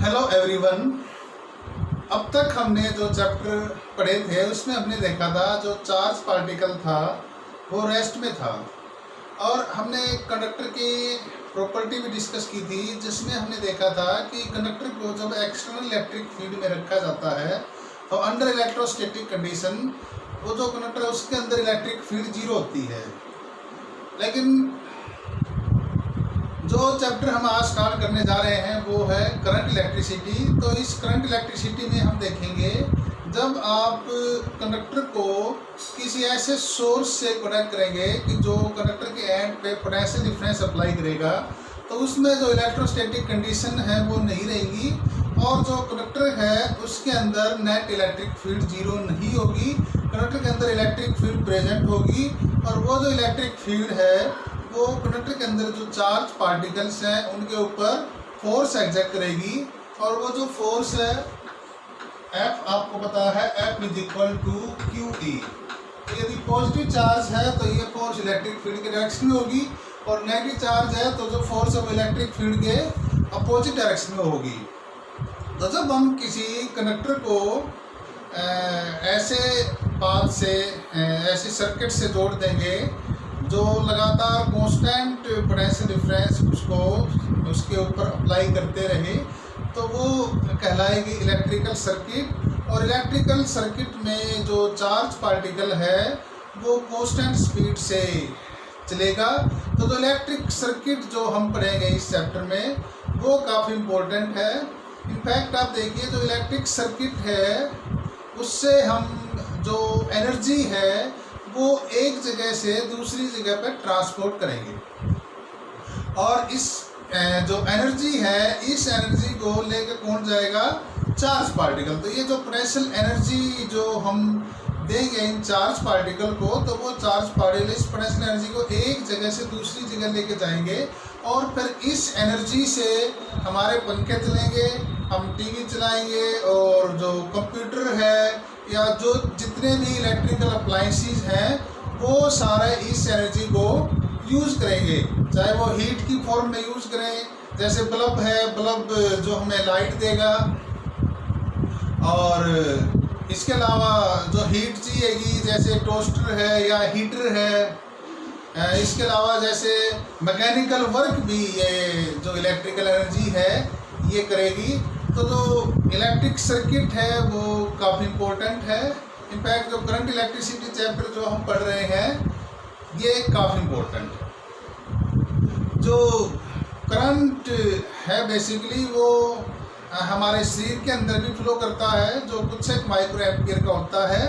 Hello everyone. अब तक हमने जो चैप्टर पढ़े थे उसमें हमने देखा था जो चार्ज पार्टिकल था वो रेस्ट में था, और हमने कंडक्टर की प्रॉपर्टी भी डिस्कस की थी, जिसमें हमने देखा था कि कंडक्टर को जब एक्सटर्नल इलेक्ट्रिक फील्ड में रखा जाता है तो अंडर इलेक्ट्रोस्टैटिक कंडीशन वो जो कंडक्टर है उसके अंदर इलेक्ट्रिक फील्ड जीरो होती है। लेकिन जो चैप्टर हम आज स्टार्ट करने जा रहे हैं वो है करंट इलेक्ट्रिसिटी। तो इस करंट इलेक्ट्रिसिटी में हम देखेंगे जब आप कंडक्टर को किसी ऐसे सोर्स से कनेक्ट करेंगे कि जो कंडक्टर के एंड पे पोटेंशियल डिफरेंस अप्लाई करेगा, तो उसमें जो इलेक्ट्रोस्टैटिक कंडीशन है वो नहीं रहेगी और जो कंडक्टर है उसके अंदर नेट इलेक्ट्रिक फील्ड जीरो नहीं होगी। कंडक्टर के अंदर इलेक्ट्रिक फील्ड प्रेजेंट होगी और वो जो इलेक्ट्रिक फील्ड है वो कंडक्टर के अंदर जो चार्ज पार्टिकल्स हैं उनके ऊपर फोर्स एग्जर्ट करेगी, और वो जो फोर्स है F आपको पता है F is equal to QE। यदि पॉजिटिव चार्ज है तो ये फोर्स इलेक्ट्रिक फील्ड के डायरेक्शन में होगी, और नेगेटिव चार्ज है तो जो फोर्स है वो इलेक्ट्रिक फील्ड के अपोजिट डायरेक्शन में होगी। तो जब हम किसी कंडक्टर को ऐसे पाथ से ऐसे सर्किट से जोड़ देंगे जो लगातार कांस्टेंट पोटेंशियल डिफरेंस उसके ऊपर अप्लाई करते रहे, तो वो कहलाएगी इलेक्ट्रिकल सर्किट। और इलेक्ट्रिकल सर्किट में जो चार्ज पार्टिकल है वो कांस्टेंट स्पीड से चलेगा। तो जो इलेक्ट्रिक सर्किट जो हम पढ़ेंगे इस चैप्टर में वो काफ़ी इम्पोर्टेंट है। इनफैक्ट आप देखिए जो इलेक्ट्रिक सर्किट है उससे हम जो एनर्जी है वो एक जगह से दूसरी जगह पर ट्रांसपोर्ट करेंगे, और इस जो एनर्जी है इस एनर्जी को लेकर कौन जाएगा? Charge particle. तो ये जो पोटेंशियल एनर्जी जो हम देंगे इन चार्ज पार्टिकल को, तो वो चार्ज पार्टिकल इस पोटेंशियल एनर्जी को एक जगह से दूसरी जगह लेके जाएंगे, और फिर इस एनर्जी से हमारे पंखे चलेंगे, हम टीवी चलाएंगे, और जो कंप्यूटर है या जो जितने भी इलेक्ट्रिकल अप्लायंसेस हैं वो सारे इस एनर्जी को यूज़ करेंगे, चाहे वो हीट की फॉर्म में यूज़ करें, जैसे बल्ब है, बल्ब जो हमें लाइट देगा, और इसके अलावा जो हीट चाहिएगी जैसे टोस्टर है या हीटर है। इसके अलावा जैसे मैकेनिकल वर्क भी ये जो इलेक्ट्रिकल एनर्जी है ये करेगी। तो जो इलेक्ट्रिक सर्किट है वो काफ़ी इम्पोर्टेंट है। इनफैक्ट जो करंट इलेक्ट्रिसिटी चैप्टर जो हम पढ़ रहे हैं ये काफ़ी इम्पोर्टेंट है। जो करंट है बेसिकली वो हमारे शरीर के अंदर भी फ्लो करता है, जो कुछ एक माइक्रो एम्पियर का होता है।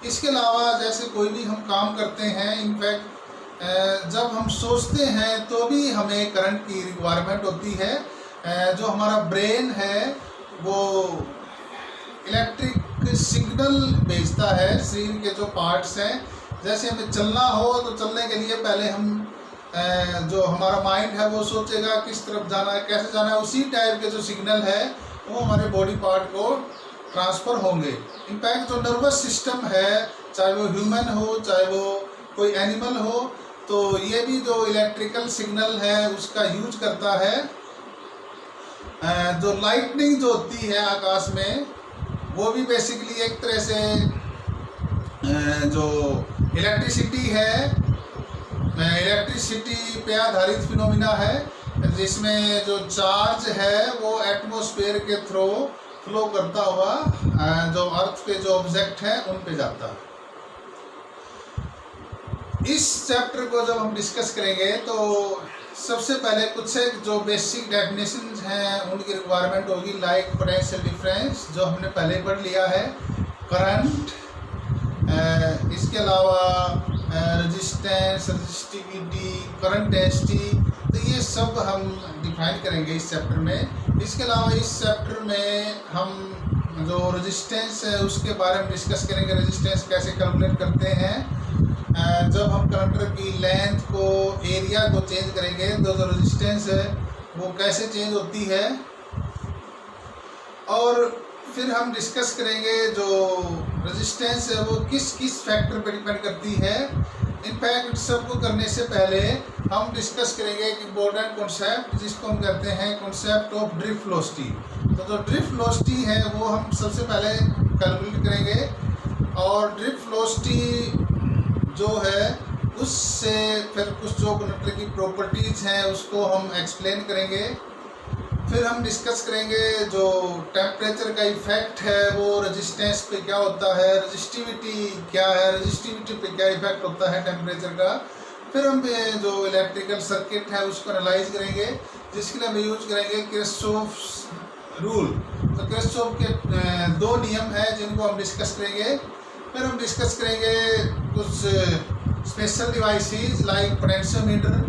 इसके अलावा जैसे कोई भी हम काम करते हैं, इनफैक्ट जब हम सोचते हैं तो भी हमें करंट की रिक्वायरमेंट होती है। जो हमारा ब्रेन है वो इलेक्ट्रिक सिग्नल भेजता है शरीर के जो पार्ट्स हैं। जैसे हमें चलना हो तो चलने के लिए पहले हम जो हमारा माइंड है वो सोचेगा किस तरफ जाना है, कैसे जाना है, उसी टाइप के जो सिग्नल है वो हमारे बॉडी पार्ट को ट्रांसफ़र होंगे। इनफैक्ट जो नर्वस सिस्टम है, चाहे वो ह्यूमन हो चाहे वो कोई एनिमल हो, तो ये भी जो इलेक्ट्रिकल सिग्नल है उसका यूज करता है। जो लाइटनिंग जो होती है आकाश में वो भी बेसिकली एक तरह से जो इलेक्ट्रिसिटी है, इलेक्ट्रिसिटी पे आधारित फिनोमिना है, जिसमें जो चार्ज है वो एटमॉस्फेयर के थ्रू फ्लो करता हुआ जो अर्थ पे जो ऑब्जेक्ट है उन पे जाता है। इस चैप्टर को जब हम डिस्कस करेंगे तो सबसे पहले कुछ एक जो बेसिक डेफिनेशन हैं उनकी रिक्वायरमेंट होगी, लाइक पोटेंशियल डिफरेंस जो हमने पहले पढ़ लिया है, करंट, इसके अलावा रेजिस्टेंस, रेजिस्टिविटी, करंट डेंसिटी, तो ये सब हम डिफाइन करेंगे इस चैप्टर में। इसके अलावा इस चैप्टर में हम जो रेजिस्टेंस है उसके बारे में डिस्कस करेंगे, रेजिस्टेंस कैसे कैलकुलेट करते हैं। जब हम कंडक्टर की लेंथ को, एरिया को चेंज करेंगे तो जो रेजिस्टेंस है वो कैसे चेंज होती है, और फिर हम डिस्कस करेंगे जो रेजिस्टेंस है वो किस किस फैक्टर पर डिपेंड करती है। इनफैक्ट सबको करने से पहले हम डिस्कस करेंगे एक इम्पोर्टेंट कॉन्सेप्ट जिसको हम कहते हैं कॉन्सेप्ट ऑफ ड्रिफ्ट वेलोसिटी। तो जो ड्रिफ्ट वेलोसिटी है वो हम सबसे पहले कैलकुलेट करेंगे, और ड्रिफ्ट वेलोसिटी जो है उससे फिर कुछ जो कंडक्टर की प्रॉपर्टीज़ हैं उसको हम एक्सप्लेन करेंगे। फिर हम डिस्कस करेंगे जो टेम्परेचर का इफ़ेक्ट है वो रेजिस्टेंस पे क्या होता है, रेजिस्टिविटी क्या है, रेजिस्टिविटी पे क्या इफेक्ट होता है टेम्परेचर का। फिर हम जो इलेक्ट्रिकल सर्किट है उसको एनालाइज करेंगे, जिसके लिए हम यूज करेंगे किरचॉफ रूल। तो किरचॉफ के 2 नियम हैं जिनको हम डिस्कस करेंगे। फिर हम डिस्कस करेंगे कुछ स्पेशल डिवाइसेस लाइक पोटेंशियोमीटर।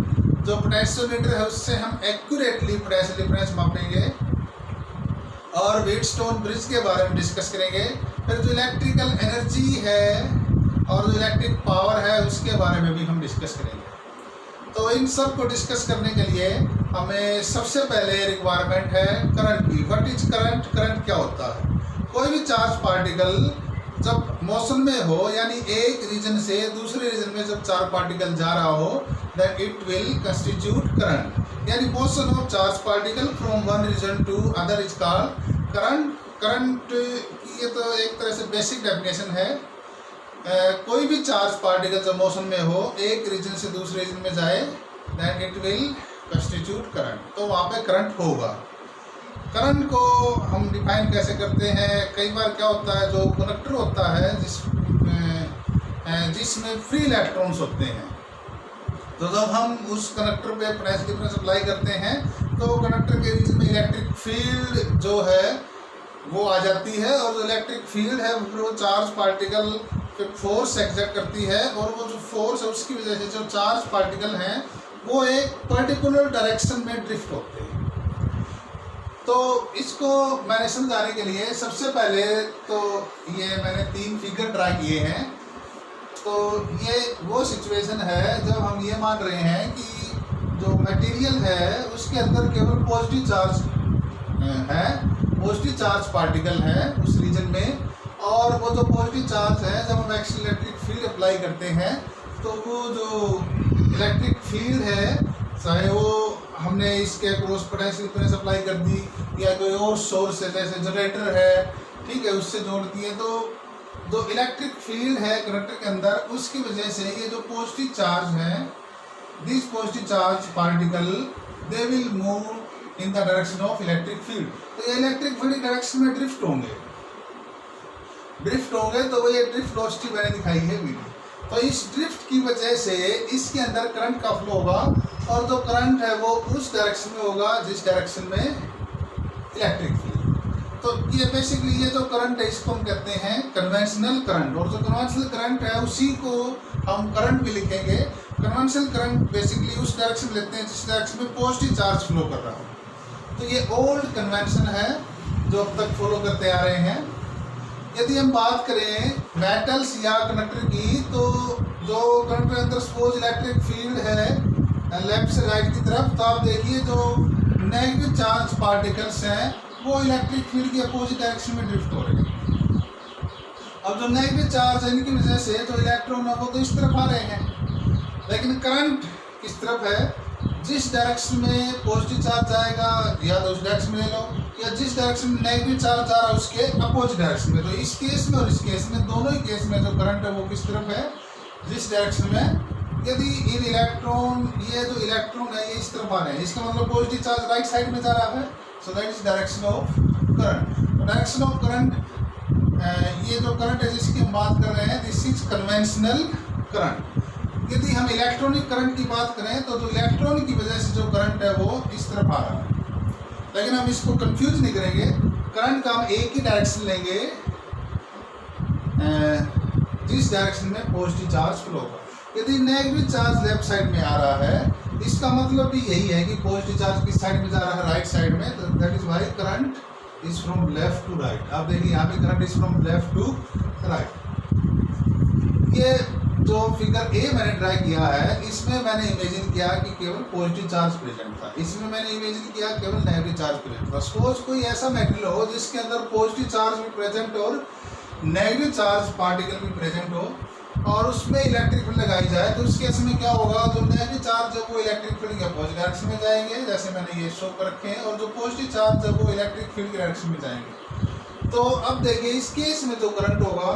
जो पोटेंशियोमीटर है उससे हम एक्यूरेटली पोटेंशियल डिफरेंस मापेंगे, और व्हीटस्टोन ब्रिज के बारे में डिस्कस करेंगे। फिर जो इलेक्ट्रिकल एनर्जी है और जो इलेक्ट्रिक पावर है उसके बारे में भी हम डिस्कस करेंगे। तो इन सब को डिस्कस करने के लिए हमें सबसे पहले रिक्वायरमेंट है करंट की। What is current? करंट क्या होता है? कोई भी चार्ज पार्टिकल जब मोशन में हो, यानी एक रीजन से दूसरे रीजन में जब चार्ज पार्टिकल जा रहा हो, then it will constitute current। यानी motion of charge particle from one region to other is called current. Current ये तो एक तरह से बेसिक डेफिनेशन है। कोई भी चार्ज पार्टिकल जब मोशन में हो, एक रीजन से दूसरे रीजन में जाए, then it will constitute current। तो वहाँ पे करंट होगा। करंट को हम डिफाइन कैसे करते हैं? कई बार क्या होता है, जो कंडक्टर होता है जिसमें फ्री इलेक्ट्रॉन्स होते हैं, तो जब हम उस कंडक्टर पे पोटेंशियल डिफरेंस अप्लाई करते हैं तो कंडक्टर के रीजन में इलेक्ट्रिक फील्ड जो है वो आ जाती है, और जो इलेक्ट्रिक फील्ड है वो चार्ज पार्टिकल पे फोर्स एक्सर्ट करती है, और वो जो फोर्स है उसकी वजह से जो चार्ज पार्टिकल हैं वो एक पर्टिकुलर डायरेक्शन में ड्रिफ्ट होते हैं। तो इसको मैंने समझाने के लिए सबसे पहले तो ये मैंने 3 फिगर ड्रा किए हैं। तो ये वो सिचुएशन है जब हम ये मान रहे हैं कि जो मटेरियल है उसके अंदर केवल पॉजिटिव चार्ज है, पॉजिटिव चार्ज पार्टिकल है उस रीजन में, और वो जो पॉजिटिव चार्ज है जब हम एक्चुअली इलेक्ट्रिक फील्ड अप्लाई करते हैं तो वो जो इलेक्ट्रिक फील्ड है, चाहे वो हमने इसके अक्रॉस पोटेंशियल डिफरेंस अप्लाई कर दी या कोई और सोर्स है जैसे जनरेटर है, ठीक है, उससे जोड़ दिए, तो जो इलेक्ट्रिक फील्ड है कंडक्टर के अंदर उसकी वजह से ये जो पॉजिटिव चार्ज है, this positive charge particle they will move in the direction of electric field. तो ये इलेक्ट्रिक फील्ड की डायरेक्शन में ड्रिफ्ट होंगे, तो वो ये ड्रिफ्ट वेलोसिटी मैंने दिखाई है वीडियो। तो इस ड्रिफ्ट की वजह से इसके अंदर करंट का फ्लो होगा, और जो करंट है वो उस डायरेक्शन में होगा जिस डायरेक्शन में इलेक्ट्रिक फील्ड। तो ये बेसिकली ये जो करंट है इसको हम कहते हैं कन्वेंशनल करंट, और जो कन्वेंशनल करंट है उसी को हम करंट भी लिखेंगे। कन्वेंशनल करंट बेसिकली उस डायरेक्शन लेते हैं जिस डायरेक्शन में पॉजिटिव चार्ज फ्लो कर रहा हो। तो ये ओल्ड कन्वेंशन है जो अब तक फॉलो करते आ रहे हैं। यदि हम बात करें मेटल्स या कंडक्टर की, तो जो कंडक्टर के अंदर सपोज इलेक्ट्रिक फील्ड है लेफ्ट से राइट की तरफ, तो आप देखिए जो नेगेटिव चार्ज पार्टिकल्स हैं वो इलेक्ट्रिक फील्ड की अपोजिट डायरेक्शन में ड्रिफ्ट हो रहे हैं। अब जो नेगेटिव चार्ज है इनकी वजह से जो इलेक्ट्रॉन है वो तो इस तरफ आ रहे हैं, लेकिन करंट किस तरफ है? जिस डायरेक्शन में पॉजिटिव चार्ज जाएगा या तो उस डायरेक्शन में ले लो, या जिस डायरेक्शन में नेगेटिव चार्ज जा रहा है उसके अपोजिट डायरेक्शन में। तो इस केस में और इस केस में, दोनों ही केस में जो करंट है वो किस तरफ है? जिस डायरेक्शन में। यदि इन इलेक्ट्रॉन, ये जो इलेक्ट्रॉन है ये इस तरफ आ रहे हैं, इसका मतलब पॉजिटिव चार्ज राइट साइड में जा रहा है, so that is direction of current. Direction of current, ये जो करंट है जिसकी हम बात कर रहे हैं, दिस इज कन्वेंशनल करंट। यदि हम इलेक्ट्रॉनिक करंट की बात करें तो जो इलेक्ट्रॉन की वजह से जो करंट है वो इस तरफ आ रहा है, लेकिन हम इसको कंफ्यूज नहीं करेंगे। करंट का हम एक ही डायरेक्शन लेंगे जिस डायरेक्शन में पॉजिटिव चार्ज फ्लो होगा। यदि नेगेटिव चार्ज लेफ्ट साइड में आ रहा है, इसका मतलब भी यही है कि पॉजिटिव चार्ज किस साइड में जा रहा है? राइट साइड में। तो that is why current is from left to right. आप देखिए यहाँ पे current is from left to right. ये जो फिगर ए मैंने ड्रा किया है, इसमें मैंने इमेजिन किया कि केवल पॉजिटिव चार्ज प्रेजेंट था, इसमें मैंने इमेजिन किया केवल नेगेटिव चार्ज प्रेजेंट था। सपोज कोई ऐसा मेटेरियल हो जिसके अंदर पॉजिटिव चार्ज भी प्रेजेंट और नेगेटिव चार्ज पार्टिकल भी प्रेजेंट हो, और उसमें इलेक्ट्रिक फील्ड लगाई जाए तो उस केस में क्या होगा, जो नेगेटिव चार्ज है वो इलेक्ट्रिक फील्ड के अपोजिट डायरेक्शन में जाएंगे, जैसे मैंने ये शो कर रखे हैं, और जो पॉजिटिव चार्ज है वो इलेक्ट्रिक फील्ड की डायरेक्शन में जाएंगे। तो अब देखिए इस केस में जो करंट होगा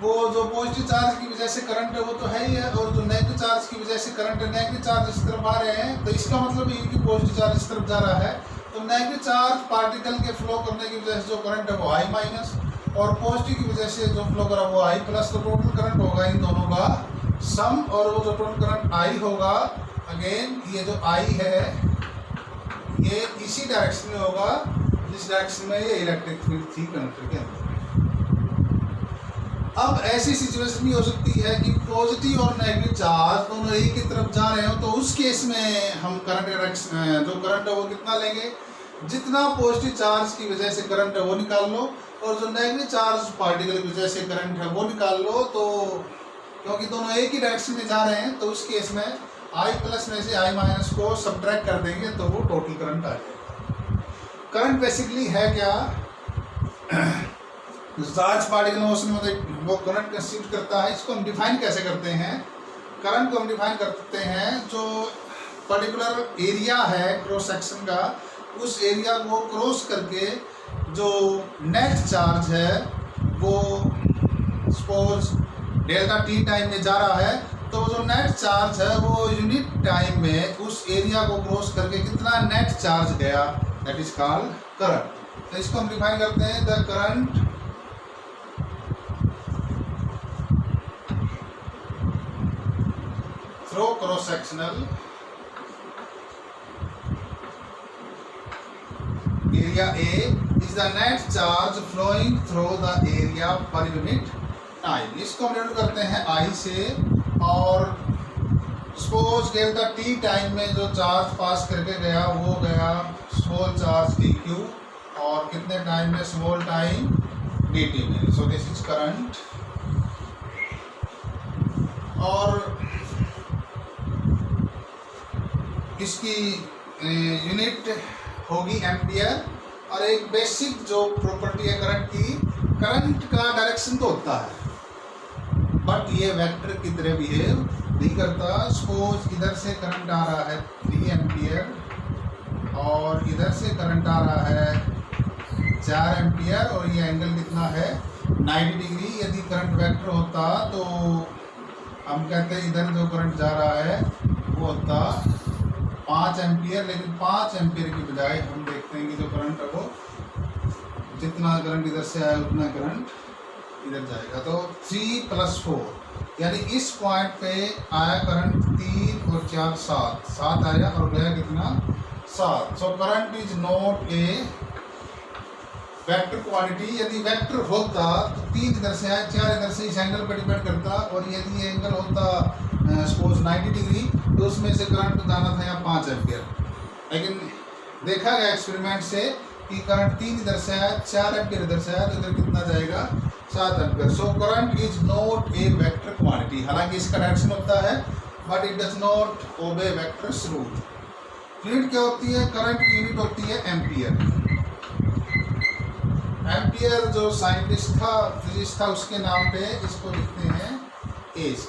वो जो पॉजिटिव चार्ज की वजह से करंट है वो तो है ही है, और जो नेगेटिव चार्ज की वजह से करंट है, नेगेटिव चार्ज इस तरफ आ रहे हैं तो इसका मतलब ये कि पॉजिटिव चार्ज इस तरफ जा रहा है, तो नेगेटिव चार्ज पार्टिकल के फ्लो करने की वजह से जो करंट है वो I माइनस, और पॉजिटिव की वजह से जो फ्लो करा वो I प्लस, तो टोटल करंट होगा इन दोनों का सम, और वो जो टोटल करंट I होगा, अगेन ये जो I है ये इसी डायरेक्शन में होगा जिस डायरेक्शन में ये इलेक्ट्रिक फील्ड थी कंडक्टर के अंदर। अब ऐसी सिचुएशन भी हो सकती है कि पॉजिटिव और नेगेटिव चार्ज दोनों एक ही तरफ जा रहे हो, तो उस केस में हम करंट जो करंट है वो कितना लेंगे, जितना पॉजिटिव चार्ज की वजह से करंट है वो निकाल लो, और जो नेगेटिव चार्ज पार्टिकल की वजह से करंट है वो निकाल लो। तो क्योंकि दोनों एक ही डायरेक्शन में जा रहे हैं तो उस केस में I प्लस में से I माइनस को सब्ट्रैक्ट कर देंगे तो वो टोटल करंट आ जाएगा। करंट बेसिकली है क्या, चार्ज पार्टिकल मोशन में वो करंट कंस्टिट्यूट करता है। इसको हम डिफाइन कैसे करते हैं, करंट को हम डिफाइन करते हैं जो पर्टिकुलर एरिया है क्रॉस सेक्शन का, उस एरिया को क्रॉस करके जो नेट चार्ज है वो सपोज डेल्टा टी टाइम में जा रहा है, तो जो नेट चार्ज है वो यूनिट टाइम में उस एरिया को क्रॉस करके कितना नेट चार्ज गया, दैट इज कॉल्ड करंट। तो इसको हम डिफाइन करते हैं the current through cross sectional area A is the net charge flowing through the area per unit time। इसको हम डिनोट करते हैं I से, और सपोज डेल्टा टी टाइम में जो चार्ज पास करके गया वो गया स्मॉल चार्ज dq, और कितने टाइम में, स्मॉल टाइम dt में। सो दिस इज करंट, और इसकी यूनिट होगी एम्पियर, और एक बेसिक जो प्रॉपर्टी है करंट की, करंट का डायरेक्शन तो होता है बट ये वेक्टर की तरह बिहेव नहीं करता। सपोज इधर से करंट आ रहा है 3 एम्पियर, और इधर से करंट आ रहा है 4 एम्पियर, और ये एंगल कितना है 90 डिग्री। यदि करंट वेक्टर होता तो हम कहते हैं इधर जो करंट जा रहा है वो होता 5 एम्पियर, लेकिन 5 एम्पियर की बजाय हम देखते हैं कि जो करंट है वो जितना करंट इधर से आया उतना करंट इधर जाएगा, तो 3 + 4 यानी इस पॉइंट पे आया करंट 3 और 4 7 आया, और गया कितना 7। So current is not a vector quantity. यदि वेक्टर होता तो 3 इधर से आया, 4 इधर से, इस एंगल पर डिपेंड करता, और यदि ये एंगल होता सपोज 90 डिग्री तो उसमें से करंट जाना था यहाँ 5 एम्पियर, लेकिन देखा गया एक्सपेरिमेंट से कि करंट 3 इधर से आया, 4 एम्पियर इधर से आया, तो इधर कितना जाएगा 7 ampere. So current is not a vector quantity, हालांकि इसका डायरेक्शन होता है but it does not obey vectors rule. Unit क्या होती है, करंट की यूनिट होती है एम्पियर। एम्पियर जो साइंटिस्ट था, फिजिक्स था, उसके नाम पे इसको लिखते हैं एज।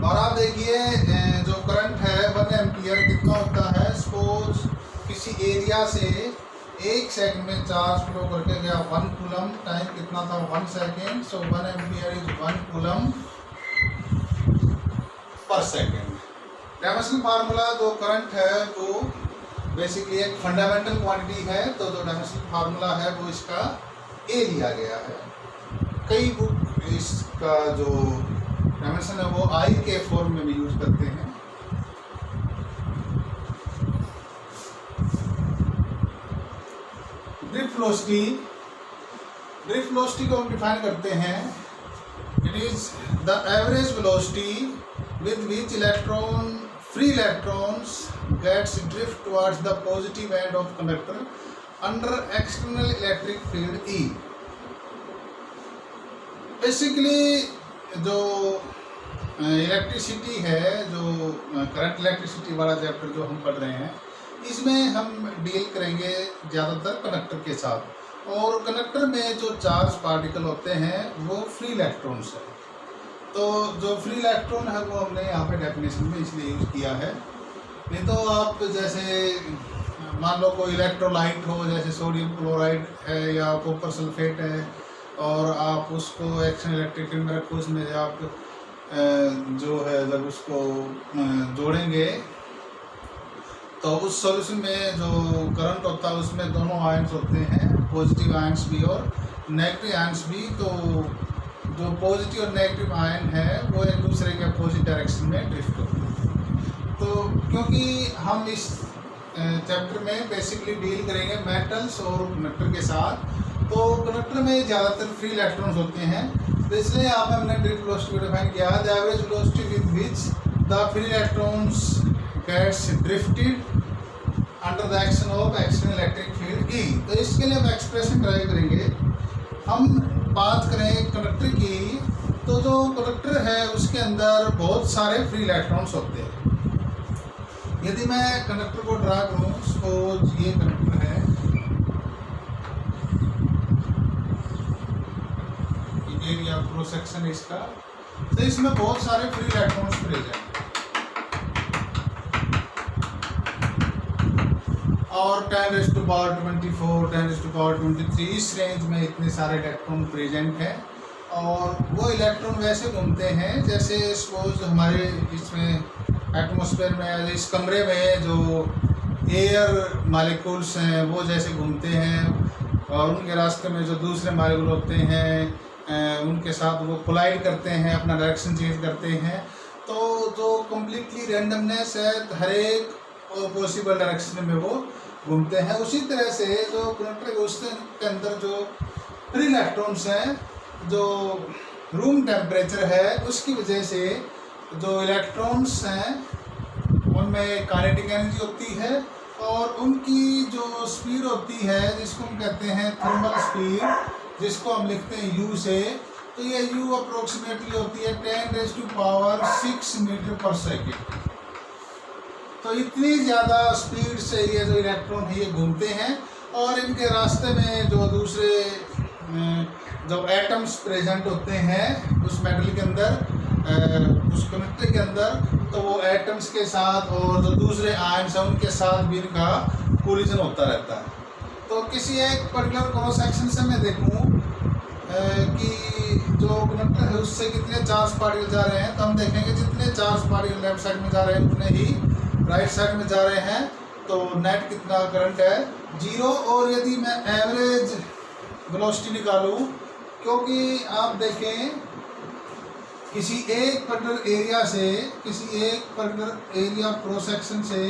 और आप देखिए जो करंट है 1 एम्पियर कितना होता है, सपोज किसी एरिया से 1 सेकंड में चार्ज फ्लो करके गया 1 कूलम, टाइम कितना था 1 second, so 1 ampere is 1 coulomb per second. Dimensional formula जो करंट है वो बेसिकली एक फंडामेंटल क्वांटिटी है, तो जो डायमेंशनल फार्मूला है वो इसका ए लिया गया है। कई बुक इसका जो डायमेंशन है वो आई के फॉर्म में भी यूज करते हैं। ड्रिफ्ट वेलोसिटी को हम डिफाइन करते हैं, it is the average velocity with which free electrons gets drift towards the positive end of conductor under external electric field E। Basically जो इलेक्ट्रिसिटी है, जो करंट इलेक्ट्रिसिटी वाला चैप्टर जो हम पढ़ रहे हैं, इसमें हम डील करेंगे ज़्यादातर कंडक्टर के साथ। और कंडक्टर में जो चार्ज पार्टिकल होते हैं वो फ्री इलेक्ट्रॉन्स है। तो जो फ्री इलेक्ट्रॉन है वो हमने यहाँ पे डेफिनेशन में इसलिए यूज़ किया है। नहीं तो आप जैसे मान लो कोई इलेक्ट्रोलाइट हो, जैसे सोडियम क्लोराइड है या कॉपर सल्फेट है, और आप उसको एक्शन इलेक्ट्रिक फील्ड में रखो, उसमें से आप जो है जब उसको जोड़ेंगे तो उस सॉल्यूशन में जो करंट होता है उसमें दोनों आयंस होते हैं, पॉजिटिव आयंस भी और नेगेटिव आयंस भी। तो जो पॉजिटिव और नेगेटिव आयन है वो एक दूसरे के अपोजिट डायरेक्शन में ड्रिफ्ट होते हैं। तो क्योंकि हम इस चैप्टर में बेसिकली डील करेंगे मेटल्स और कंडक्टर के साथ, तो कंडक्टर में ज़्यादातर फ्री इलेक्ट्रॉन्स होते हैं, तो इसलिए यहाँ पे हमने ड्रिफ्ट वेलोसिटी को डिफाइन किया है, the average velocity with which the free electrons gets drifted under the action of external electric field E. तो इसके लिए हम एक्सप्रेशन ड्राइव करेंगे। हम बात करें कंडक्टर की, तो जो कंडक्टर है उसके अंदर बहुत सारे फ्री इलेक्ट्रॉन्स होते हैं। यदि मैं कंडक्टर को ड्रा करूँ, सपोज ये कंडक्टर है, एरिया क्रॉस सेक्शन इसका, तो इसमें बहुत सारे फ्री इलेक्ट्रॉन्स प्रेजेंट हैं और 10⁻²4, 10⁻23 इस रेंज में इतने सारे इलेक्ट्रॉन प्रेजेंट हैं। और वो इलेक्ट्रॉन वैसे घूमते हैं जैसे सपोज हमारे इसमें एटमॉस्फेयर में, इस कमरे में जो एयर मालिक्यूल्स हैं वो जैसे घूमते हैं, और उनके रास्ते में जो दूसरे मालिक्यूल होते हैं उनके साथ वो कोलाइड करते हैं, अपना डायरेक्शन चेंज करते हैं। तो जो कम्प्लीटली रैंडमनेस है, हर एक पॉसिबल डायरेक्शन में वो घूमते हैं। उसी तरह से जो कंडक्टर के अंदर जो फ्री इलेक्ट्रॉन्स हैं, जो रूम टेम्परेचर है उसकी वजह से जो इलेक्ट्रॉन्स हैं उनमें काइनेटिक एनर्जी होती है, और उनकी जो स्पीड होती है जिसको हम कहते हैं थर्मल स्पीड, जिसको हम लिखते हैं U से, तो ये U अप्रोक्सीमेटली होती है 10⁻⁶ मीटर पर सेकेंड। तो इतनी ज़्यादा स्पीड से ये जो इलेक्ट्रॉन है ये घूमते हैं, और इनके रास्ते में जो दूसरे जो एटम्स प्रेजेंट होते हैं उस मेटल के अंदर, उस कंडक्टर के अंदर, तो वो एटम्स के साथ और जो दूसरे आयन्स हैं उनके साथ भी इनका कोलिजन होता रहता है। तो किसी एक पर्टिकुलर क्रॉस सेक्शन से मैं देखूँ कि जो कंडक्टर है उससे कितने चार्ज पार्टिकल जा रहे हैं, तो हम देखेंगे जितने चार्ज पार्टिकल लेफ्ट साइड में जा रहे हैं उतने ही राइट साइड में जा रहे हैं। तो नेट कितना करंट है 0। और यदि मैं एवरेज वेलोसिटी निकालूं, क्योंकि आप देखें किसी एक पर्टिकुलर एरिया से, किसी एक पर्टिकुलर एरिया क्रॉस सेक्शन से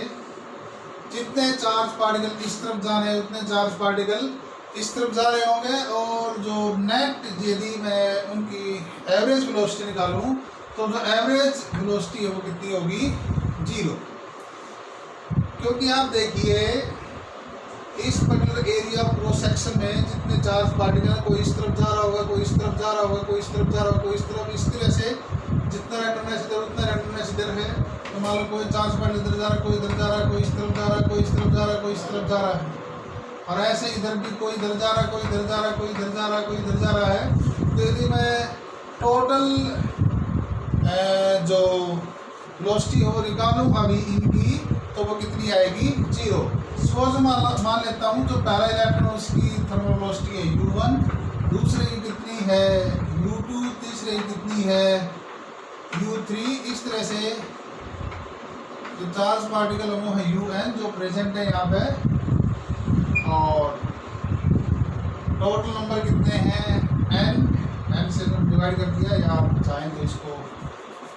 जितने चार्ज पार्टिकल इस तरफ जा रहे हैं उतने चार्ज पार्टिकल इस तरफ जा रहे होंगे, और जो नेट यदि मैं उनकी एवरेज वेलोसिटी निकालूं तो जो एवरेज वेलोसिटी है वो कितनी होगी 0। क्योंकि आप देखिए इस पर्टिकुलर एरिया क्रॉस सेक्शन में जितने चार्ज पार्टिकल कोई इस तरफ जा रहा होगा, कोई इस तरफ जा रहा होगा, कोई इस तरफ जा रहा होगा, कोई इस तरफ, इस तरह से जितना रैंडमनेस इधर उतना रैंडमनेस इधर है। तो मान लो कोई चार्ज पार्टिकल इधर जा रहा है, कोई इधर जा रहा है, कोई इस तरफ जा रहा है, कोई इस तरफ जा रहा है, कोई इस तरफ जा रहा है, और ऐसे इधर भी कोई इधर जा रहा है, कोई इधर जा रहा है, कोई इधर जा रहा है, कोई इधर जा रहा है। तो यदि मैं टोटल जो वेलोसिटी हो निकालूँ अभी इनकी, तो वो कितनी आएगी 0। सपोज मान लेता हूँ जो पहला इलेक्ट्रॉन उसकी थर्मल वेलोसिटी है U1, दूसरे की कितनी है U2, तीसरे की कितनी है U3। इस तरह से जो चार्ज पार्टिकल वो है UN जो प्रेजेंट है यहाँ पे, और टोटल नंबर कितने हैं N से डिवाइड कर दिया, या आप चाहें तो इसको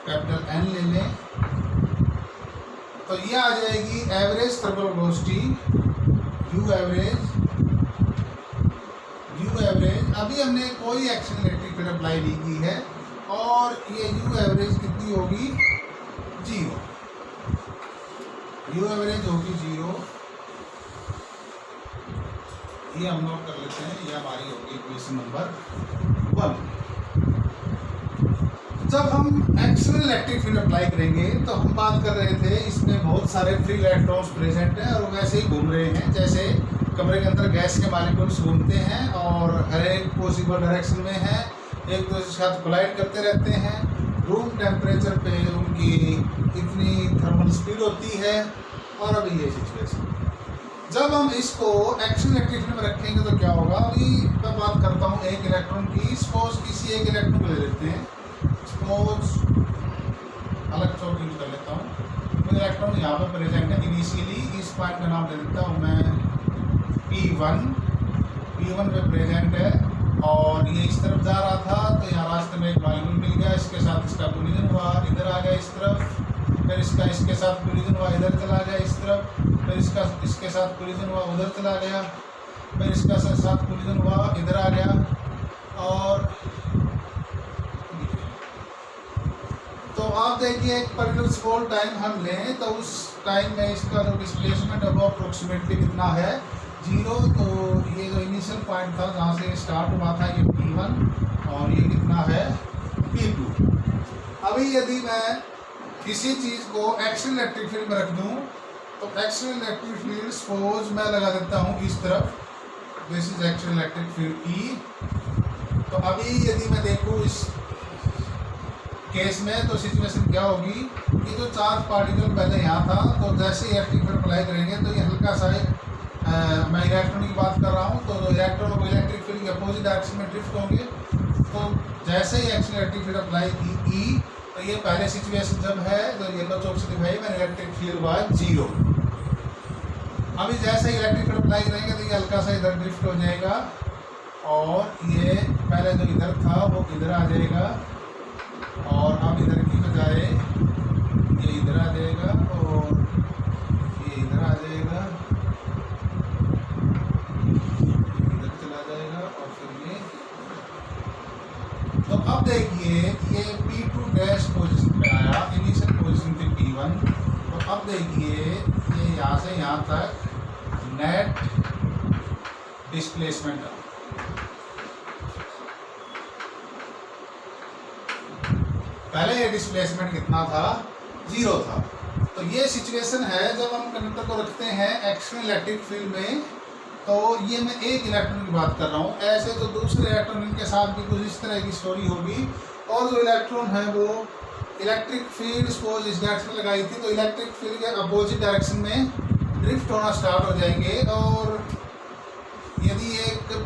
कैपिटल N ले लें। तो ये आ जाएगी average thermal velocity U average. अभी हमने कोई एक्शन इलेक्ट्रिक फील्ड अप्लाई नहीं की है, और ये U एवरेज कितनी होगी 0। U एवरेज होगी 0। ये हम नोट कर लेते हैं, ये हमारी होगी इक्वेशन नंबर 1। जब हम एक्सटर्नल इलेक्ट्रिक फील्ड अप्लाई करेंगे तो हम बात कर रहे थे इसमें बहुत सारे फ्री इलेक्ट्रॉन्स प्रेजेंट हैं और वैसे ही घूम रहे हैं, जैसे कमरे के अंदर गैस के मॉलिक्यूल्स घूमते हैं और हर एक पॉसिबल डायरेक्शन में है, एक दूसरे के साथ कोलाइड करते रहते हैं। रूम टेम्परेचर पे उनकी इतनी थर्मल स्पीड होती है। और अभी ये सिचुएशन, जब हम इसको एक्सटर्नल इलेक्ट्रिक फील्ड में रखेंगे तो क्या होगा। अभी मैं बात करता हूँ एक इलेक्ट्रॉन की। सपोज किसी एक इलेक्ट्रॉन को ले लेते हैं, सपोज अलग चौक यूज कर लेता हूँ। तो इलेक्ट्रॉन यहाँ पर प्रेजेंट है इनिशियली, इस पॉइंट का नाम दे देता हूँ मैं P1 पे प्रेजेंट है और ये इस तरफ जा रहा था तो यहाँ रास्ते में एक मॉलिक्यूल मिल गया, इसके साथ इसका कोलिजन हुआ, इधर आ गया इस तरफ, फिर इसका इसके साथ कोलिजन हुआ, इधर चला गया इस तरफ, फिर इसका इसके साथ कोलिजन हुआ, उधर चला गया, फिर इसका साथ कोलिजन हुआ, इधर आ गया। और तो आप देखिए एक पर्टिकुलर स्मॉल टाइम हम लें तो उस टाइम में इसका जो डिस्प्लेसमेंट अब अप्रोक्सीमेटली कितना है, 0। तो ये जो इनिशियल पॉइंट था जहाँ से स्टार्ट हुआ था ये P1 और ये कितना है P2। अभी यदि मैं किसी चीज़ को एक्सटर्नल इलेक्ट्रिक फील्ड में रख दूँ तो एक्सटर्नल इलेक्ट्रिक फील्ड सपोज मैं लगा देता हूँ इस तरफ, this is external electric field E। तो अभी यदि मैं देखूँ इस केस में तो सिचुएशन क्या होगी, ये जो चार्ज पार्टिकल पहले यहाँ था तो जैसे ही इलेक्ट्रिक फील्ड अप्लाई करेंगे तो ये हल्का सा मैं इलेक्ट्रॉन की बात कर रहा हूँ, तो इलेक्ट्रॉन को इलेक्ट्रिक फील्ड के अपोजिट डायरेक्शन में ड्रिफ्ट होंगे। तो जैसे ही एक्सटर्नल इलेक्ट्रिक फील्ड अप्लाई की ई, तो ये पहले सिचुएशन जब है तो येलो चौक से दिखाई मैंने इलेक्ट्रिक फील्ड हुआ 0। अभी जैसे ही इलेक्ट्रिक फील्ड अप्लाई करेंगे तो ये हल्का सा इधर ड्रिफ्ट हो जाएगा और ये पहले जो इधर था वो इधर आ जाएगा और अब इधर की बजाय ये इधर आ जाएगा और ये इधर आ जाएगा, इधर चला जाएगा और फिर ये। तो अब देखिए ये P2 डैश पोजीशन पे आया, इनिशियल पोजीशन थी P1। तो अब देखिए ये यहाँ से यहाँ तक नेट डिस्प्लेसमेंट, पहले ये डिस्प्लेसमेंट कितना था, 0 था। तो ये सिचुएशन है जब हम कंडक्टर को रखते हैं एक्सटर्नल इलेक्ट्रिक फील्ड में। तो ये मैं एक इलेक्ट्रॉन की बात कर रहा हूँ, ऐसे जो दूसरे इलेक्ट्रॉन के साथ भी कुछ इस तरह की स्टोरी होगी। और जो इलेक्ट्रॉन है वो इलेक्ट्रिक फील्ड सपोज इस डायरेक्शन में लगाई थी तो इलेक्ट्रिक फील्ड के अपोजिट डायरेक्शन में ड्रिफ्ट होना स्टार्ट हो जाएंगे। और यदि एक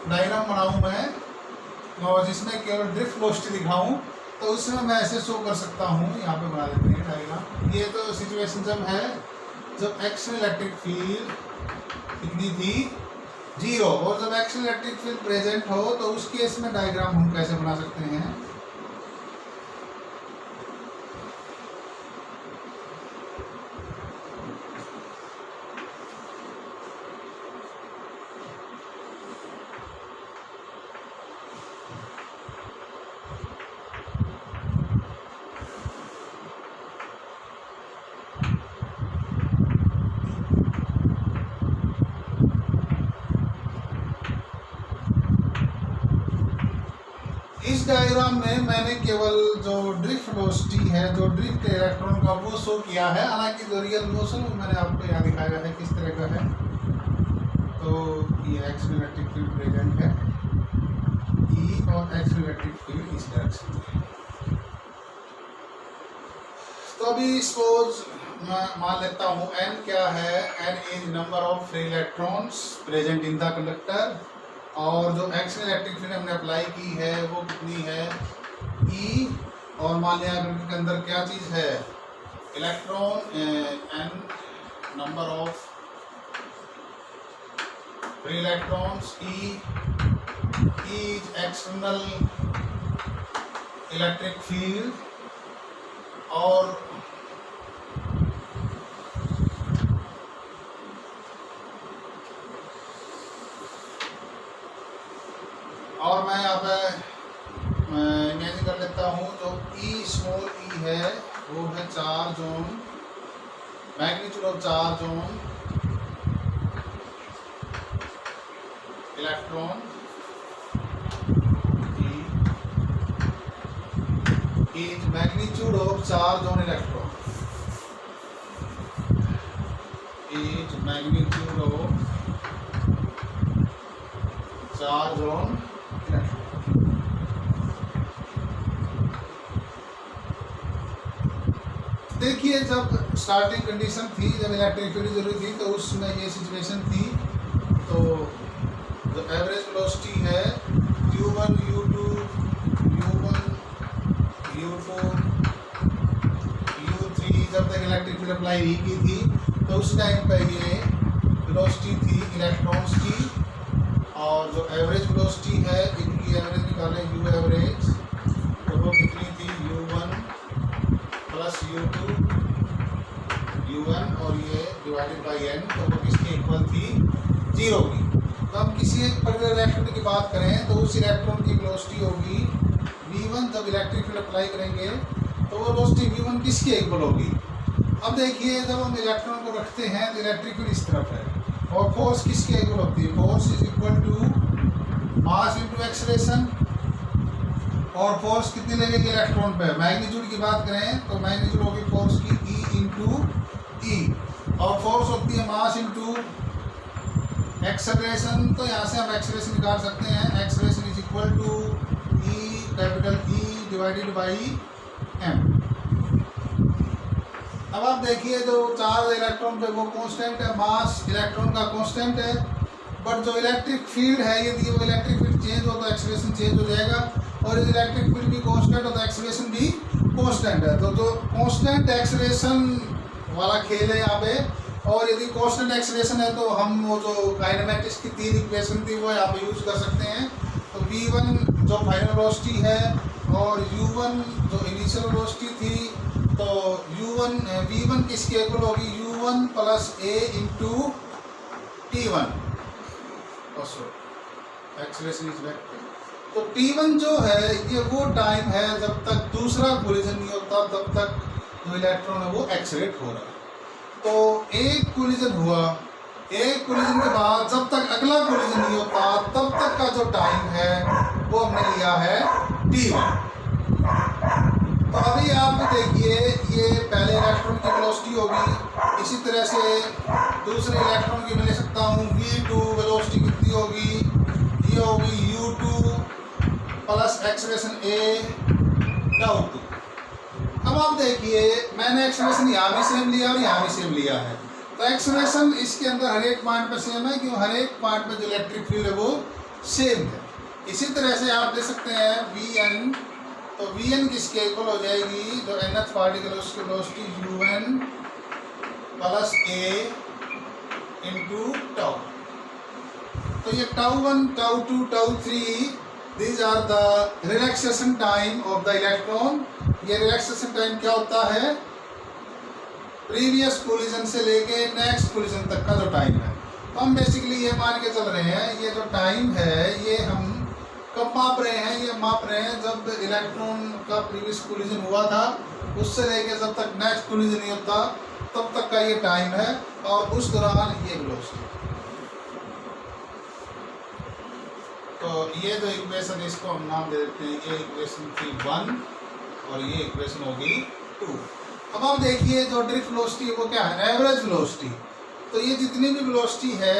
डायग्राम बनाऊँ मैं और जिसमें केवल ड्रिफ्ट वेलोसिटी दिखाऊँ तो उसमें मैं ऐसे शो कर सकता हूँ, यहाँ पे बना देते हैं डायग्राम। ये तो सिचुएशन जब है जब एक्सटर्नल इलेक्ट्रिक फील्ड कितनी थी, 0। और जब एक्सटर्नल इलेक्ट्रिक फील्ड प्रेजेंट हो तो उस केस में डायग्राम हम कैसे बना सकते हैं। इस डायग्राम में मैंने केवल जो ड्रिफ्ट वेलोसिटी है, जो ड्रिफ्ट इलेक्ट्रॉन का वो शो किया है, हालांकि जो रियल मोशन वो मैंने आपको यहाँ दिखाया है किस तरह का है। तो ये एक्सटर्नल इलेक्ट्रिक फील्ड प्रेजेंट है ई और एक्सटर्नल इलेक्ट्रिक फील्ड इस डायरेक्शन में। तो अभी सपोज मैं मान लेता हूँ n क्या है, n is number of free electrons present in the conductor. और जो एक्सटर्नल इलेक्ट्रिक फील्ड हमने अप्लाई की है वो कितनी है, E। और मान लिया कंडक्टर के अंदर क्या चीज़ है, electron, n number of free electrons, E is external electric field. और मैं यहाँ पे इमेजिन कर लेता हूँ जो ई स्मॉल ई है वो है charge on magnitude of charge on electron E is magnitude of charge on electron, is magnitude of charge on electron. देखिए जब स्टार्टिंग कंडीशन थी, जब इलेक्ट्रिक फील्ड जरूरी थी, तो उसमें ये सिचुएशन थी। तो जो एवरेज वेलोसिटी है u1 u2 u1 u4 u3, जब तक इलेक्ट्रिक फील्ड अप्लाई नहीं की थी, तो उस टाइम पे ये वेलोसिटी थी इलेक्ट्रॉन्स की। और जो एवरेज वेलोसिटी है, इनकी एवरेज निकालें u एवरेज, तो वो कितनी थी u1 प्लस u2 u1 और ये डिवाइडेड बाई n, तो वो किसके इक्वल थी? 0 की। तो हम किसी एक पर्टिकुलर इलेक्ट्रॉन की बात करें तो उस इलेक्ट्रॉन की वेलोसिटी होगी v1। जब इलेक्ट्रिक फील्ड अप्लाई करेंगे तो वो वेलोसिटी v1 किसके इक्वल होगी? अब देखिए जब हम इलेक्ट्रॉन को रखते हैं तो इलेक्ट्रिक फील्ड इस तरफ है और फोर्स किसके इक्वल होती है? Force is equal to mass into acceleration. और फोर्स कितनी लगेगी इलेक्ट्रॉन पे? मैग्नीट्यूड की बात करें तो मैग्नीट्यूड होगी फोर्स की E इंटू ई, और फोर्स होती है मास इंटू एक्सेलरेशन। तो यहाँ से हम एक्सेलरेशन निकाल सकते हैं, acceleration is equal to E capital E divided by m। अब आप देखिए जो चार्ज इलेक्ट्रॉन पे वो कांस्टेंट है, मास इलेक्ट्रॉन का कांस्टेंट है, बट जो इलेक्ट्रिक फील्ड है यदि वो इलेक्ट्रिक फील्ड चेंज हो तो एक्सेलरेशन चेंज हो जाएगा, और यदि इलेक्ट्रिक फील्ड भी कांस्टेंट हो तो एक्सेलरेशन भी कांस्टेंट है। तो जो कांस्टेंट एक्सेलरेशन वाला खेल है यहाँ पे, और यदि कांस्टेंट एक्सेलरेशन है तो हम वो जो काइनेमेटिक्स की 3 इक्वेशन थी वो यहाँ पे यूज कर सकते हैं। तो v1 जो फाइनल वेलोसिटी है और u1 जो इनिशियल वेलोसिटी थी, तो v1 किसके इक्वल होगी? u1 plus a into t1। Acceleration is vector. तो t1 जो है ये वो टाइम है जब तक दूसरा कोलिजन नहीं होता, तब तक जो इलेक्ट्रॉन है वो एक्सेलरेट हो रहा है। तो एक कोलिजन हुआ, एक कोलिजन के बाद जब तक अगला कोलिजन नहीं होता तब तक का जो टाइम है वो हमने लिया है t1। तो अभी आप देखिए ये पहले इलेक्ट्रॉन की वेलोसिटी होगी, इसी तरह से दूसरे इलेक्ट्रॉन की मैं ले सकता हूँ v2 वेलोसिटी कितनी होगी? ये होगी u2 plus acceleration a tau 2। अब आप देखिए मैंने एक्सेलरेशन यहाँ भी सेम लिया और यहाँ भी सेम लिया है, तो एक्सेलरेशन इसके अंदर हर एक पॉइंट पर सेम है, क्यों? हर एक पॉइंट पर जो इलेक्ट्रिक फील्ड है वो सेम है। इसी तरह से आप दे सकते हैं vn, तो vn किसके इक्वल हो जाएगी? जो nth पार्टिकल है उसकी velocity u1 plus a into tau. तो ये टाउ1 टाउ2 टाउ3 these are the relaxation time of the electron। ये रिलैक्सेशन टाइम क्या होता है? प्रीवियस कोलिजन से लेके नेक्स्ट कोलिजन तक का जो टाइम है। तो हम बेसिकली ये मान के चल रहे हैं ये जो टाइम है ये हम कब माप रहे हैं? ये माप रहे हैं जब इलेक्ट्रॉन का प्रीवियस कोलिजन हुआ था उससे लेके जब तक नेक्स्ट कोलिजन नहीं होता तब तक का ये टाइम है, और उस दौरान ये वेलोसिटी। तो ये जो इक्वेशन इसको हम नाम दे देते हैं, ये इक्वेशन थी 1 और ये इक्वेशन होगी 2। अब आप देखिए जो ड्रिफ्ट वेलोसिटी वो क्या है? Average velocity. तो ये जितनी भी वेलोसिटी है,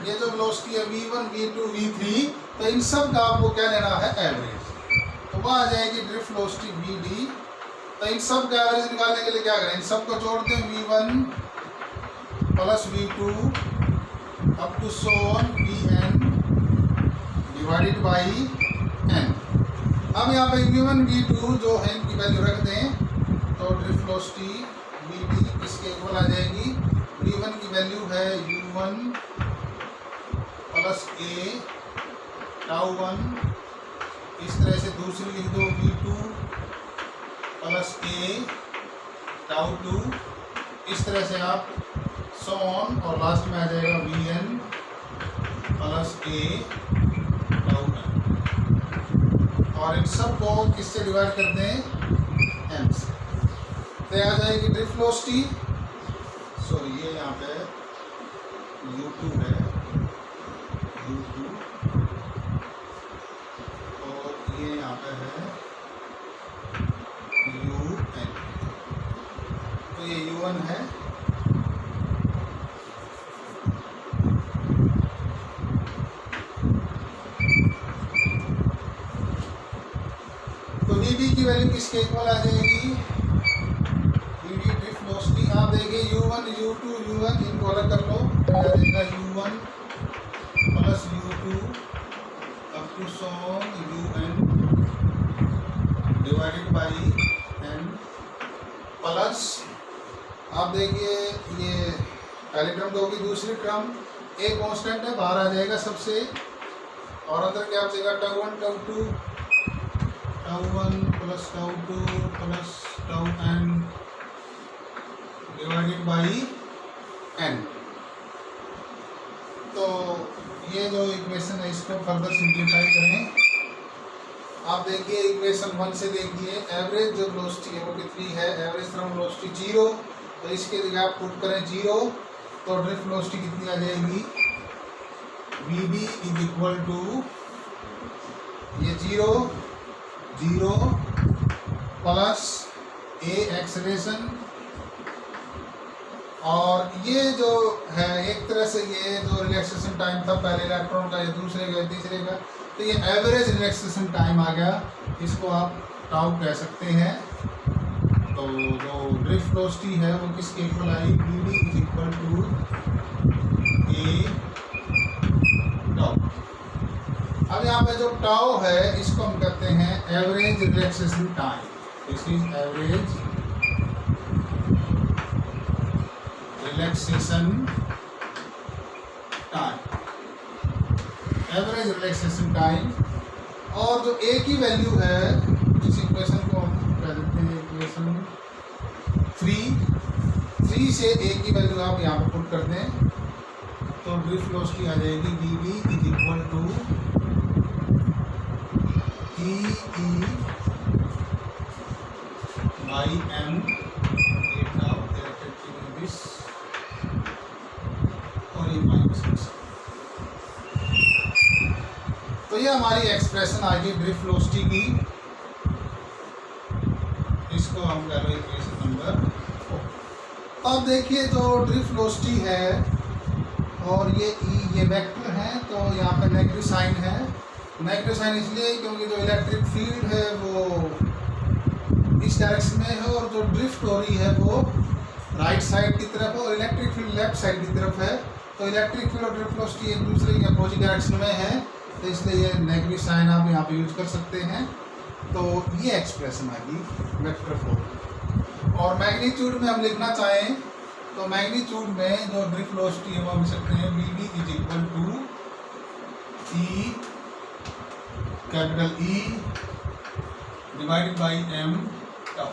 ये जो वेलोसिटी है v1 v2 v3, तो इन सब का आपको क्या लेना है? एवरेज। तो वह आ जाएगी ड्रिफ्ट वेलोसिटी vd। तो इन सब का एवरेज निकालने के लिए क्या करें? इन सब को जोड़ दें v1 plus v2 up to so on vn divided by n। अब यहाँ पे v1 v2 जो है इनकी वैल्यू रख दें, तो ड्रिफ्ट वेलोसिटी vd किसके इक्वल आ जाएगी? v1 की वैल्यू है u1 प्लस a टाउ1, इस तरह से दूसरी लिख दो v2 प्लस a टाउ2, इस तरह से आप सो ऑन, और लास्ट में आ जाएगा vn प्लस a टाउ1। और इन सब को किससे डिवाइड कर दें? m से। तो आ जाएगी ड्रिफ्ट वेलोसिटी, सॉरी ये यहाँ पे u2 है, u2, और ये यहाँ पे है फिर किसके इक्वल आ जाएगी, डी डी ड्रिफ्ट वेलोसिटी। आप देखिए u1 u2 u1 इनको अलग कर लो, आ जाएगा u1 plus u2 up to so un divided by n plus, आप देखिए ये पहली टर्म तो होगी, दूसरी टर्म एक कांस्टेंट है बाहर आ जाएगा सबसे, और अंदर क्या आ जाएगा tau 1 tau 2 plus tau 2 plus tau n divided by n। तो ये जो इक्वेशन है इसको फर्दर सिंप्लीफाई करें। आप देखिए इक्वेशन 1 से देखिए, एवरेज जो वेलोसिटी है वो कितनी है, एवरेज थर्मल वेलोसिटी 0, तो इसके जगह आप पुट करें 0, तो ड्रिफ्ट वेलोसिटी कितनी आ जाएगी, Vb इज इक्वल टू ये 0 0 प्लस a एक्सेलरेशन, और ये जो है एक तरह से ये जो रिलैक्सेशन टाइम था पहले इलेक्ट्रॉन का, ये दूसरे का, तीसरे का, तो ये एवरेज रिलैक्सेशन टाइम आ गया, इसको आप टाउ कह सकते हैं। तो जो ड्रिफ्ट वेलोसिटी है वो किसके इक्वल आई, Vd is equal to a tau. अब यहाँ पे जो टाउ है इसको हम कहते हैं average relaxation time, this is average relaxation time, average relaxation time. और जो a की वैल्यू है, इस इक्वेशन को हम कह देते हैं इक्वेशन 3 से a की वैल्यू आप यहाँ पर पुट कर दें, तो ड्रिफ्ट वेलोसिटी आ जाएगी Vb is equal to e by m और ये माइनस। तो ये हमारी एक्सप्रेशन आ गई ड्रिफ्ट वेलोसिटी की, इसको हम कह रहे हैं इक्वेशन नंबर 4। अब देखिए जो ड्रिफ्ट वेलोसिटी है और ये ई, ये वेक्टर है, तो यहाँ पे नेगेटिव साइन है। नेगेटिव साइन इसलिए क्योंकि जो इलेक्ट्रिक फील्ड है वो इस डायरेक्शन में है, और जो ड्रिफ्ट हो रही है वो राइट साइड की तरफ है, और इलेक्ट्रिक फील्ड लेफ्ट साइड की तरफ है। तो इलेक्ट्रिक फील्ड और ड्रिफ्ट वेलोसिटी एक दूसरे के अपोजिट डायरेक्शन में है, तो इसलिए ये नेगेटिव साइन आप यहाँ पे यूज कर सकते हैं। तो ये एक्सप्रेशन आ गई वेक्टर 4। और मैग्नीट्यूड में हम लिखना चाहें तो मैग्नीट्यूड में जो ड्रिफ्ट वेलोसिटी है वो हम लिख सकते हैं Vd is equal to E capital E divided by m tau.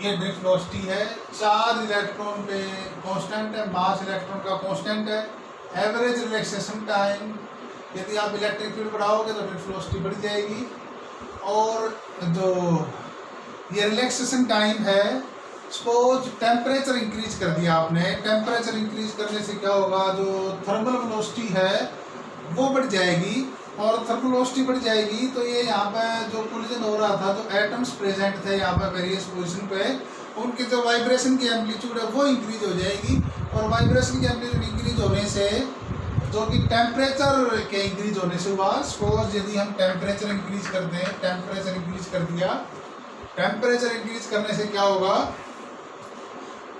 ये ड्रिफ्ट वेलोसिटी है, चार्ज इलेक्ट्रॉन पे कांस्टेंट है, मास इलेक्ट्रॉन का कांस्टेंट है। एवरेज रिलैक्सेशन टाइम, यदि आप इलेक्ट्रिक फील्ड बढ़ाओगे तो ड्रिफ्ट वेलोसिटी बढ़ जाएगी। और जो ये रिलैक्सेशन टाइम है, सपोज टेम्परेचर इंक्रीज कर दिया आपने, टेम्परेचर इंक्रीज करने से क्या होगा, जो थर्मल वेलोसिटी है वो बढ़ जाएगी, और थर्मल वेलोसिटी बढ़ जाएगी तो ये यहाँ पे जो कोलिजन हो रहा था, जो एटम्स प्रेजेंट थे यहाँ पे वेरियस पोजीशन पे, उनकी जो वाइब्रेशन की एम्पलीट्यूड है वो इंक्रीज हो जाएगी। और वाइब्रेशन की एम्पलीट्यूड इंक्रीज होने से जो कि टेम्परेचर के इंक्रीज होने से हुआ, सपोज यदि हम टेम्परेचर इंक्रीज कर दें, टेम्परेचर इंक्रीज कर दिया, टेम्परेचर इंक्रीज करने से क्या होगा,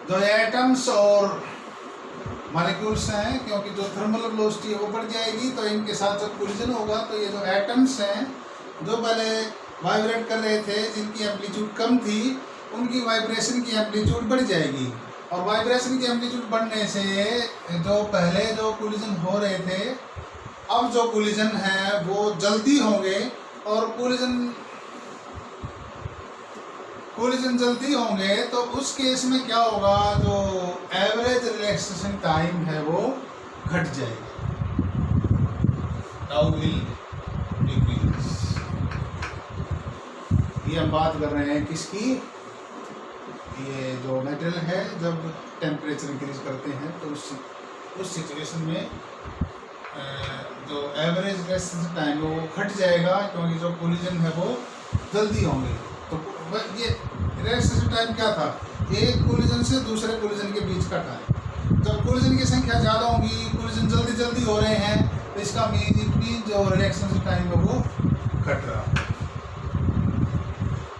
जो एटम्स और मॉलिक्यूल्स हैं, क्योंकि जो थर्मल वेलोसिटी है वो बढ़ जाएगी, तो इनके साथ जब कोलिजन होगा तो ये जो एटम्स हैं जो पहले वाइब्रेट कर रहे थे, जिनकी एम्पलीट्यूड कम थी, उनकी वाइब्रेशन की एम्पलीट्यूड बढ़ जाएगी। और वाइब्रेशन की एम्पलीट्यूड बढ़ने से जो पहले जो कोलिजन हो रहे थे, अब जो कोलिजन है वो जल्दी होंगे, और कोलिजन जल्दी होंगे तो उस केस में क्या होगा, जो एवरेज रिलैक्सेशन टाइम है वो घट जाएगी, टाउ विल डिक्रीज। ये हम बात कर रहे हैं किसकी, ये जो मेटेरियल है जब टेम्परेचर इंक्रीज करते हैं तो उस सिचुएशन में जो एवरेज रिलैक्सेशन टाइम है वो घट जाएगा, क्योंकि जो कोलिजन है वो जल्दी होंगे। तो ये रिलैक्सेशन टाइम क्या था, एक कोलिजन से दूसरे कोलिजन के बीच का टाइम। जब कोलिजन की संख्या ज़्यादा होगी, कोलिजन जल्दी हो रहे हैं, तो इसका मीन जो रिलैक्सेशन टाइम है वो घट रहा।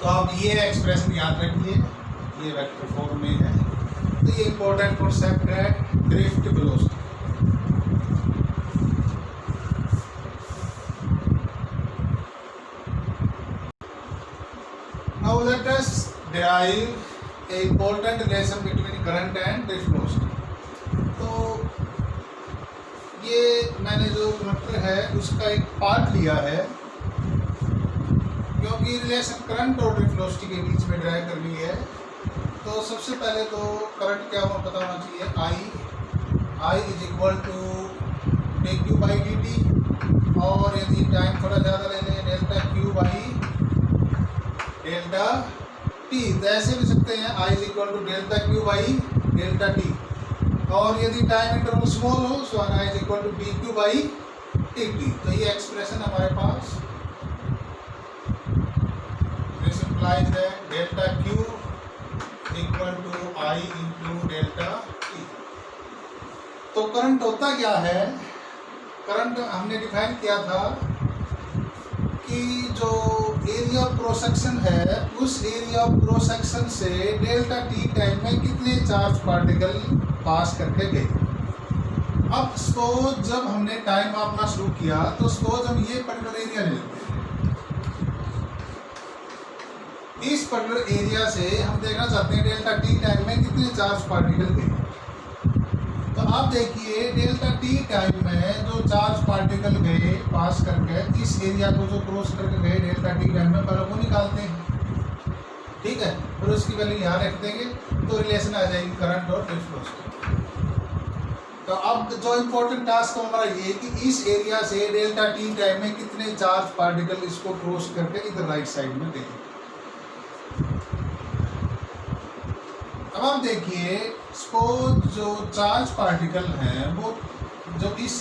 तो आप ये एक्सप्रेशन याद रखिए, ये वेक्टर फॉर्म में है। तो ये इंपॉर्टेंट कॉन्सेप्ट है drift velocity. Now let us derive a important relation between current and drift velocity। तो ये मैंने जो कंडक्टर है उसका एक पार्ट लिया है, क्योंकि रिलेशन करंट और ड्रिफ्ट वेलोसिटी के बीच में ड्राइव करनी है। तो सबसे पहले तो करंट क्या होना पता होना चाहिए, आई इज इक्वल टू dq/dt, और यदि टाइम थोड़ा ज़्यादा ले लें delta Q by delta T, तो ऐसे भी सकते हैं I is equal to delta Q by delta T, और यदि टाइम इंटरवल स्मॉल हो so I is equal to D Q by T T. तो ये एक्सप्रेशन हमारे पास दिस इंप्लाइज है delta Q equal to I into delta T. तो current होता क्या है, करंट हमने डिफाइन किया था कि जो एरिया ऑफ क्रॉस सेक्शन है उस एरिया ऑफ क्रॉस सेक्शन से डेल्टा टी टाइम में कितने चार्ज पार्टिकल पास करके गए। अब सपोज जब हमने टाइम मापना शुरू किया तो सपोज हम ये पर्टिकुलर एरिया ले लेते हैं, इस पर्टिकुलर एरिया से हम देखना चाहते हैं डेल्टा टी टाइम में कितने चार्ज पार्टिकल गए। तो आप देखिए डेल्टा टी टाइम में जो चार्ज पार्टिकल गए पास करके इस एरिया को जो क्रॉस करके गए डेल्टा टी टाइम में, पहले वो निकालते हैं, ठीक है, और उसकी वैल्यू यहाँ रख देंगे तो रिलेशन आ जाएगी करंट और ड्रिफ्ट वेलोसिटी। तो अब जो इम्पोर्टेंट टास्क हमारा ये कि इस एरिया से डेल्टा टी टाइम में कितने चार्ज पार्टिकल इसको क्रॉस करके इधर राइट साइड में गए। अब आप देखिए सपोज जो चार्ज पार्टिकल हैं वो जो इस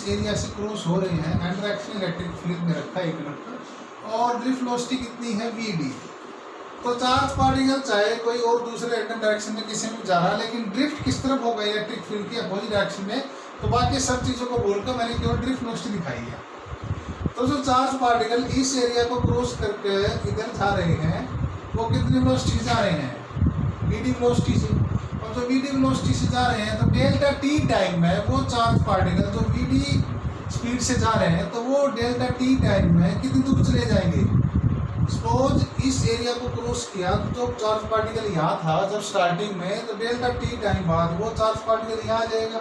एरिया से क्रॉस हो रहे हैं एंड डायरेक्शन इलेक्ट्रिक फील्ड में रखा है कंडक्टर, और ड्रिफ्ट वेलोसिटी कितनी है वी। तो चार्ज पार्टिकल चाहे कोई और दूसरे रैंडम डायरेक्शन में किसी में जा रहा है, लेकिन ड्रिफ्ट किस तरफ होगा इलेक्ट्रिक फील्ड की अपोजिट डायरेक्शन में। तो बाकी सब चीज़ों को बोलकर मैंने केवल ड्रिफ्ट वेलोसिटी दिखाई है। तो जो चार्ज पार्टिकल इस एरिया को क्रॉस करके इधर जा रहे हैं वो कितनी वेलोसिटी जा रहे हैं, वीडी वेलोसिटी से। और जो वीडी वेलोसिटी से जा रहे हैं तो डेल्टा टी टाइम में वो चार्ज पार्टिकल जो वीडी स्पीड से जा रहे हैं तो वो डेल्टा टी टाइम में कितनी दूर चले जाएंगे। सपोज इस एरिया को क्रॉस किया तो जो चार्ज पार्टिकल यहाँ था जब स्टार्टिंग में, तो डेल्टा टी टाइम बाद वो चार्ज पार्टिकल यहाँ आ जाएगा।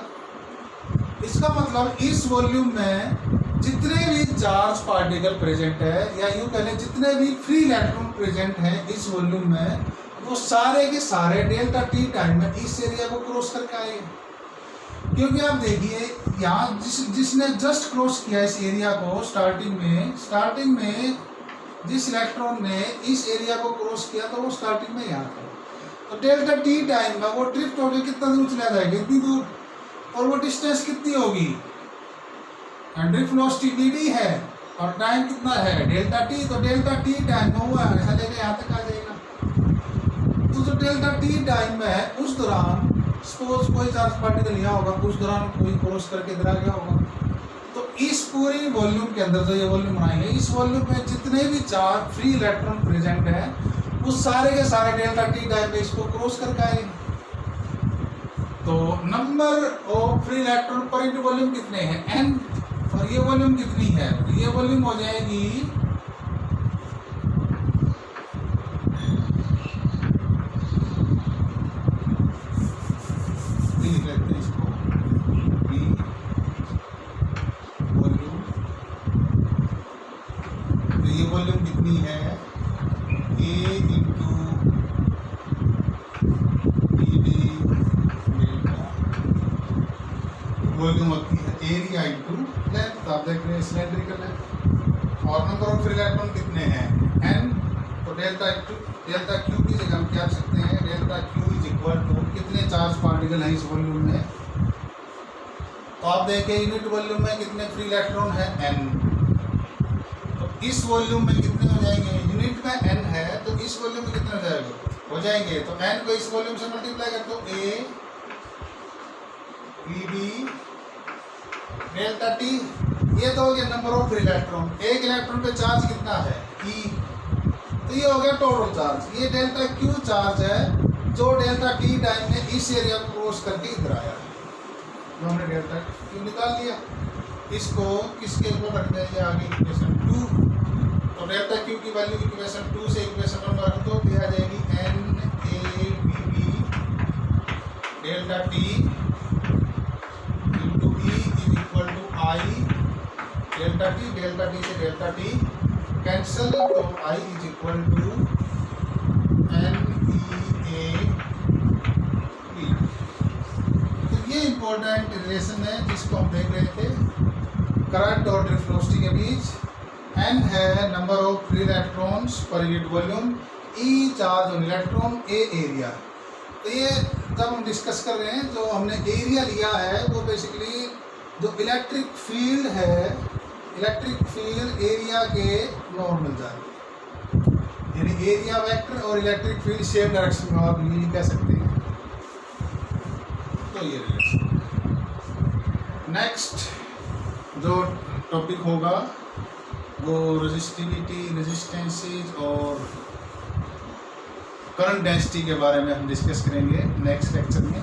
इसका मतलब इस वॉल्यूम में जितने भी चार्ज पार्टिकल प्रेजेंट है, या यूँ कह लें जितने भी फ्री इलेक्ट्रॉन प्रेजेंट हैं इस वॉल्यूम में, वो सारे के सारे डेल्टा टी टाइम में इस एरिया को क्रॉस करके आए। क्योंकि आप देखिए यहाँ जिसने जस्ट क्रॉस किया इस एरिया को स्टार्टिंग में जिस इलेक्ट्रॉन ने इस एरिया को क्रॉस किया तो वो स्टार्टिंग में यहाँ था। तो डेल्टा टी टाइम में वो ड्रिफ्ट होकर कितना दूर चला जाएगा, इतनी दूर, और वो डिस्टेंस कितनी होगी, ड्रिफ्ट वेलोसिटी वी है और टाइम कितना है डेल्टा टी। तो डेल्टा टी टाइम में हुआ ऐसा लेके यहाँ तक आ जाएगा। तो जो डेल्टा टी टाइम में है उस दौरान सपोज कोई चार्ज पार्टिकल यहाँ होगा, उस दौरान कोई क्रॉस करके इधर आ गया होगा। तो इस पूरी वॉल्यूम के अंदर जो ये वॉल्यूम बनाई है, इस वॉल्यूम में जितने भी चार्ज फ्री इलेक्ट्रॉन प्रेजेंट हैं उस सारे के सारे डेल्टा टी टाइम में इसको क्रॉस करके आए। तो नंबर ऑफ फ्री इलेक्ट्रॉन पर इनटू वॉल्यूम कितने हैं, एन, और ये वॉल्यूम कितनी है, तो ये वॉल्यूम हो जाएगी वॉल्यूम कितनी है ए इंटू डी डेल्टा, वॉल्यूम होती है एरिया इंटू लेंथ। आप देख रहे हैं सिलेंड्रिकल है, और नंबर ऑफ फ्री इलेक्ट्रॉन कितने हैं एन। तो डेल्टा क्यू की जगह हम क्या कर सकते हैं, delta Q is equal to कितने चार्ज पार्टिकल हैं इस वॉल्यूम में। तो आप देखें यूनिट वॉल्यूम में कितने फ्री इलेक्ट्रॉन है एन। इस वॉल्यूम में कितने हो जाएंगे, यूनिट में n है तो इस वॉल्यूम में कितने हो जाएंगे। तो n को इस वॉल्यूम से मल्टीप्लाई कर दो, a b d delta t, ये तो हो गया नंबर ऑफ इलेक्ट्रॉन। एक इलेक्ट्रॉन पे चार्ज कितना है e। तो तो ये हो गया टोटल चार्ज। ये डेल्टा क्यू चार्ज है जो डेल्टा टी टाइम में इस एरिया को क्रॉस करके इधर आया, तो हमने डेल्टा क्यू निकाल लिया। इसको किसके ऊपर रख देंगे आगे, इक्वेशन 2। तो डेल्टा क्यू की वैल्यू इक्वेशन 2 से इक्वेशन 1 रख दो, आ जाएगी NABB delta T into E is equal to I delta T से डेल्टा टी कैंसिल, तो I is equal to NEAB। तो ये इंपॉर्टेंट रिलेशन है जिसको हम देख रहे थे करंट और ड्रिफ्ट वेलोसिटी के बीच। N है number of free electrons per unit volume, E charge on electron, A area. तो ये जब हम डिस्कस कर रहे हैं जो हमने एरिया लिया है वो बेसिकली जो इलेक्ट्रिक फील्ड है, इलेक्ट्रिक फील्ड एरिया के नॉर्मल जाए, यानी एरिया वेक्टर और इलेक्ट्रिक फील्ड सेम डायरेक्शन में आप ये कह सकते हैं। तो ये रिलेशन। नेक्स्ट जो टॉपिक होगा वो रेजिस्टिविटी, रेजिस्टेंसेस और करंट डेंसिटी के बारे में हम डिस्कस करेंगे नेक्स्ट लेक्चर में।